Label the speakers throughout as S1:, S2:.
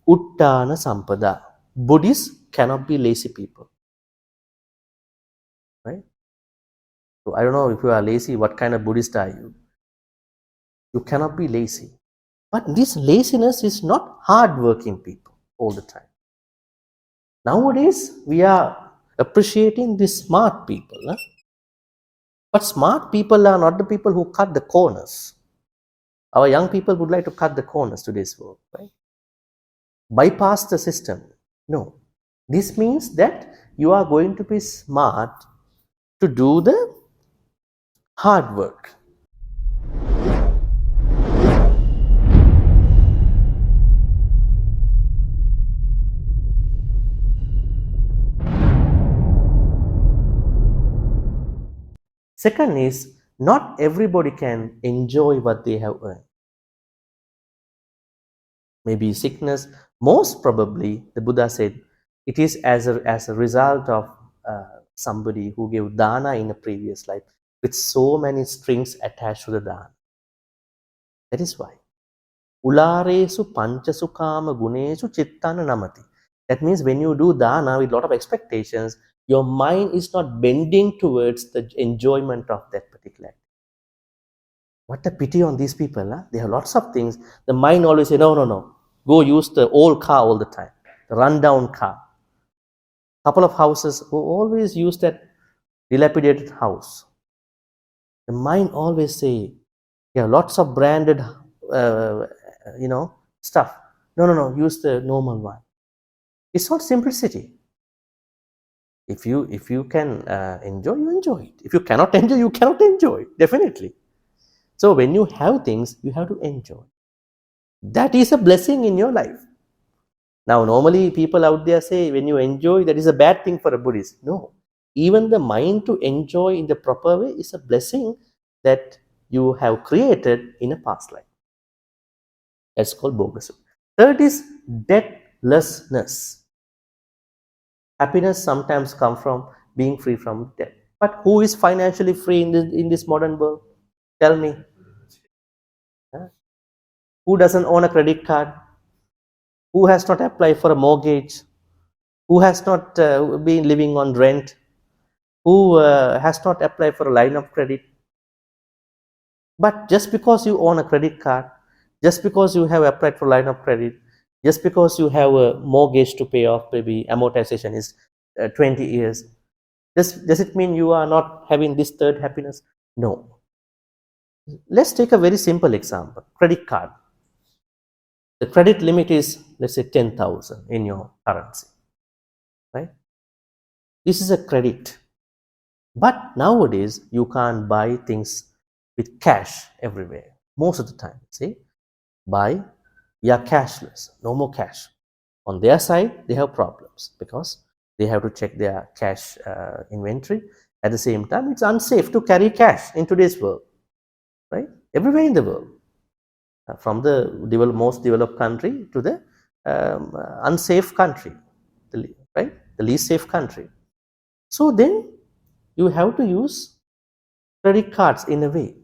S1: Uttana Sampada. Buddhists cannot be lazy people, right? So I don't know if you are lazy, what kind of Buddhist are you? You cannot be lazy. But this laziness is not hardworking people all the time. Nowadays, we are appreciating the smart people. Huh? But smart people are not the people who cut the corners. Our young people would like to cut the corners today's world, right? Bypass the system. No. This means that you are going to be smart to do the hard work. Second is, not everybody can enjoy what they have earned. Maybe sickness. Most probably, the Buddha said, it is as a result of somebody who gave dana in a previous life with so many strings attached to the dana. That is why. Ularesu panchasu kama gunesu chittana namati. That means when you do dana with a lot of expectations, your mind is not bending towards the enjoyment of that particular act. What a pity on these people. Huh? They have lots of things. The mind always say, no, no, no. Go use the old car all the time, the rundown car. Couple of houses who always use that dilapidated house. The mind always say, yeah, lots of branded, uh, stuff. No, no, no. Use the normal one. It's not simplicity. If you can enjoy, you enjoy it. If you cannot enjoy, you cannot enjoy. Definitely. So when you have things, you have to enjoy. That is a blessing in your life. Now, normally people out there say when you enjoy, that is a bad thing for a Buddhist. No. Even the mind to enjoy in the proper way is a blessing that you have created in a past life. That's called bogasu. Third is debtlessness. Happiness sometimes comes from being free from debt. But who is financially free in this modern world? Tell me. Huh? Who doesn't own a credit card? Who has not applied for a mortgage? Who has not been living on rent? Who has not applied for a line of credit? But just because you own a credit card, just because you have applied for line of credit, just because you have a mortgage to pay off, maybe amortization is 20 years, does it mean you are not having this third happiness? No. Let's take a very simple example. Credit card. The credit limit is, let's say, 10,000 in your currency, right? This is a credit. But nowadays, you can't buy things with cash everywhere. Most of the time, see, buy, we are cashless, no more cash. On their side, they have problems because they have to check their cash inventory. At the same time, it's unsafe to carry cash in today's world, right? Everywhere in the world, from the most developed country to the unsafe country, right? The least safe country. So then you have to use credit cards in a way.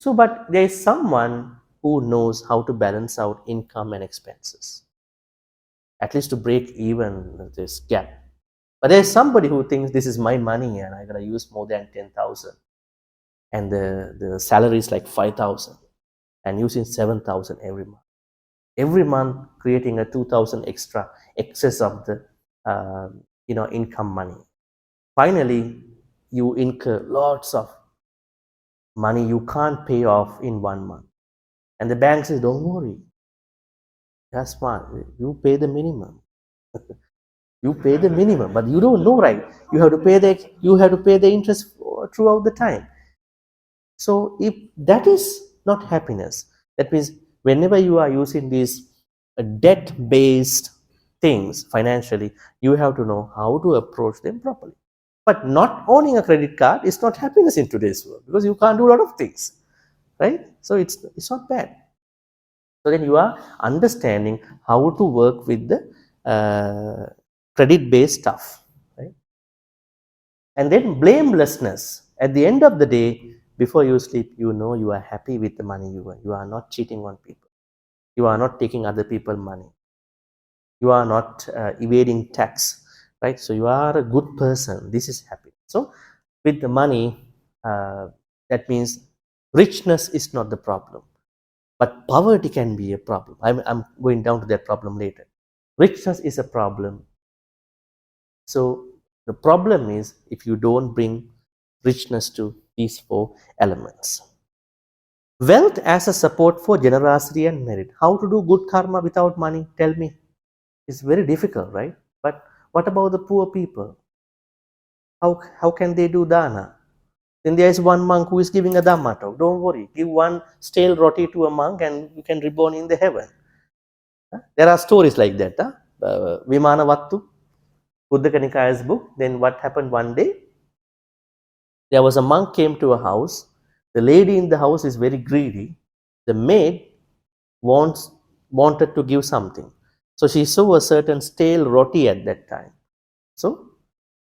S1: So, but there is someone who knows how to balance out income and expenses, at least to break even this gap. But there's somebody who thinks this is my money and I gotta use more than 10,000, and the salary is like 5,000, and using 7,000 every month. Every month, creating a 2,000 extra excess of the income money. Finally, you incur lots of money you can't pay off in 1 month, and the bank says, "Don't worry, that's fine. You pay the minimum." You pay the minimum, but you don't know, right? You have to pay the interest throughout the time. So if that is not happiness, that means whenever you are using these debt-based things financially, you have to know how to approach them properly. But not owning a credit card is not happiness in today's world, because you can't do a lot of things, right? So it's not bad. So then you are understanding how to work with the credit-based stuff, right? And then blamelessness. At the end of the day, before you sleep, you know you are happy with the money you earn. You are not cheating on people. You are not taking other people's money. You are not evading tax, right? So you are a good person. This is happy. So with the money, that means richness is not the problem, but poverty can be a problem. I'm going down to that problem later. Richness is a problem. So the problem is if you don't bring richness to these four elements. Wealth as a support for generosity and merit. How to do good karma without money? Tell me. It's very difficult, right? But what about the poor people? How can they do dana? Then there is one monk who is giving a dhamma talk. Don't worry. Give one stale roti to a monk and you can reborn in the heaven. There are stories like that. Vimana Vattu, Buddhaka Nikaya's book. Then what happened one day? There was a monk came to a house. The lady in the house is very greedy. The maid wanted to give something. So she saw a certain stale roti at that time. So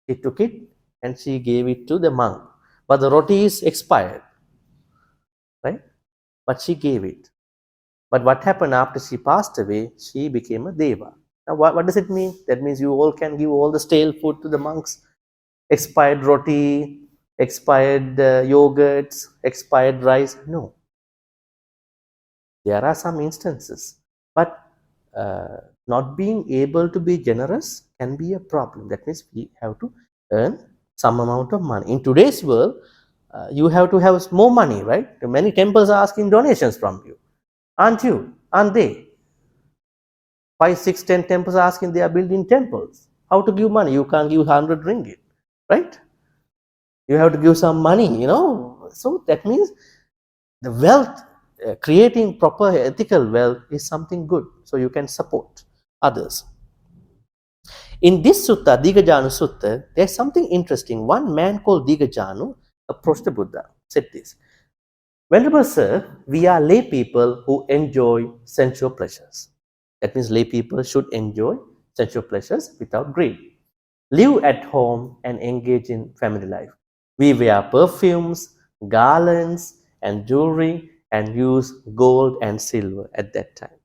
S1: she took it and she gave it to the monk. But the roti is expired, right? But she gave it. But what happened after she passed away? She became a deva. Now, what does it mean? That means you all can give all the stale food to the monks, expired roti, expired yogurts, expired rice. No, there are some instances, but not being able to be generous can be a problem. That means we have to earn some amount of money. In today's world, you have to have more money, right? Many temples are asking donations from you, aren't you? Aren't they? 5, 6, 10 temples are asking, they are building temples. How to give money? You can't give 100 ringgit, right? You have to give some money. So that means the wealth, creating proper ethical wealth is something good. So you can support others. In this sutta, Digajanu Sutta, there's something interesting. One man called Digajanu approached the Buddha, said this: Venerable Sir, we are lay people who enjoy sensual pleasures. That means lay people should enjoy sensual pleasures without greed. Live at home and engage in family life. We wear perfumes, garlands, and jewelry and use gold and silver at that time.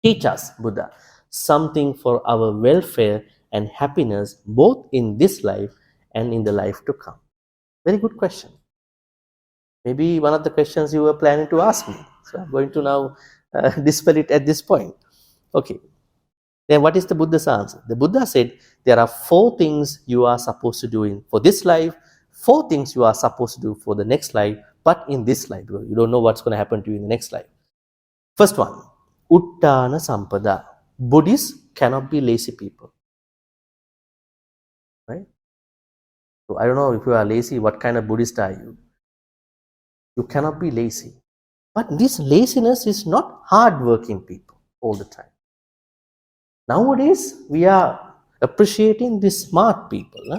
S1: Teach us, Buddha, something for our welfare and happiness both in this life and in the life to come. Very good question. Maybe one of the questions you were planning to ask me. So I'm going to now dispel it at this point. Okay. Then what is the Buddha's answer? The Buddha said there are 4 things you are supposed to do for this life, 4 things you are supposed to do for the next life, but in this life, because you don't know what's going to happen to you in the next life. First one, Uttana Sampada. Buddhists cannot be lazy people. Right? So I don't know if you are lazy, what kind of Buddhist are you? You cannot be lazy. But this laziness is not hardworking people all the time. Nowadays, we are appreciating the smart people. Huh?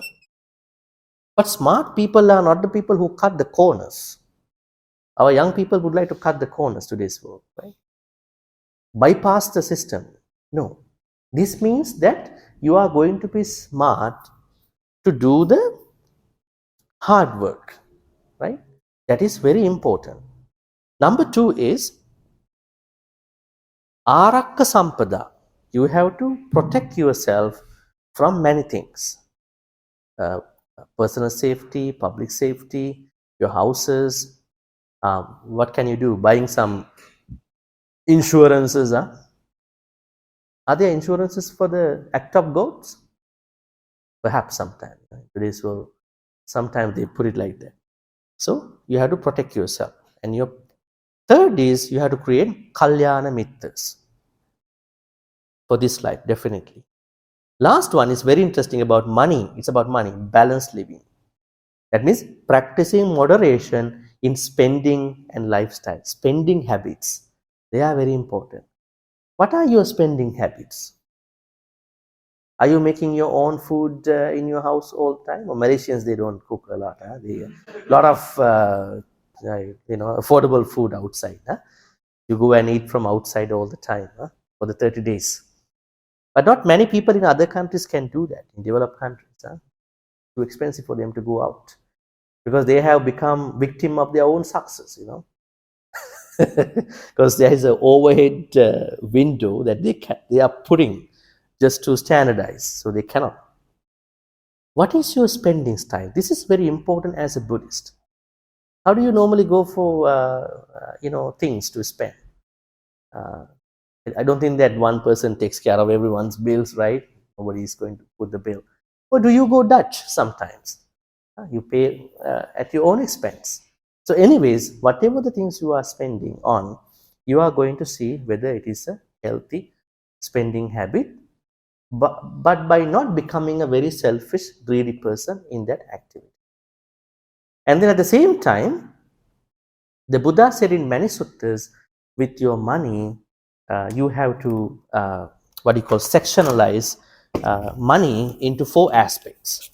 S1: But smart people are not the people who cut the corners. Our young people would like to cut the corners today's world, right? Bypass the system. No. This means that you are going to be smart to do the hard work, right? That is very important. Number 2 is Arakka Sampada. You have to protect yourself from many things. Personal safety, public safety, your houses. What can you do? Buying some insurances. Are there insurances for the act of goats? Perhaps sometime. Today's world, sometimes they put it like that. So you have to protect yourself. And your third is you have to create Kalyana Mittas for this life, definitely. Last one is very interesting about money. It's about money, balanced living. That means practicing moderation in spending and lifestyle. Spending habits, they are very important. What are your spending habits? Are you making your own food in your house all the time? Or Malaysians, they don't cook a lot. They lot of affordable food outside. You go and eat from outside all the time for the 30 days. But not many people in other countries can do that. In developed countries, too expensive for them to go out because they have become victim of their own success. because there is an overhead window that they are putting just to standardize, so they cannot. What is your spending style? This is very important as a Buddhist. How do you normally go for things to spend? Uh, I don't think that one person takes care of everyone's bills, right? Nobody is going to put the bill. Or do you go Dutch sometimes? You pay at your own expense. So, anyways, whatever the things you are spending on, you are going to see whether it is a healthy spending habit, but by not becoming a very selfish, greedy person in that activity. And then at the same time, the Buddha said in many suttas, with your money, you have to what you call sectionalize money into 4 aspects.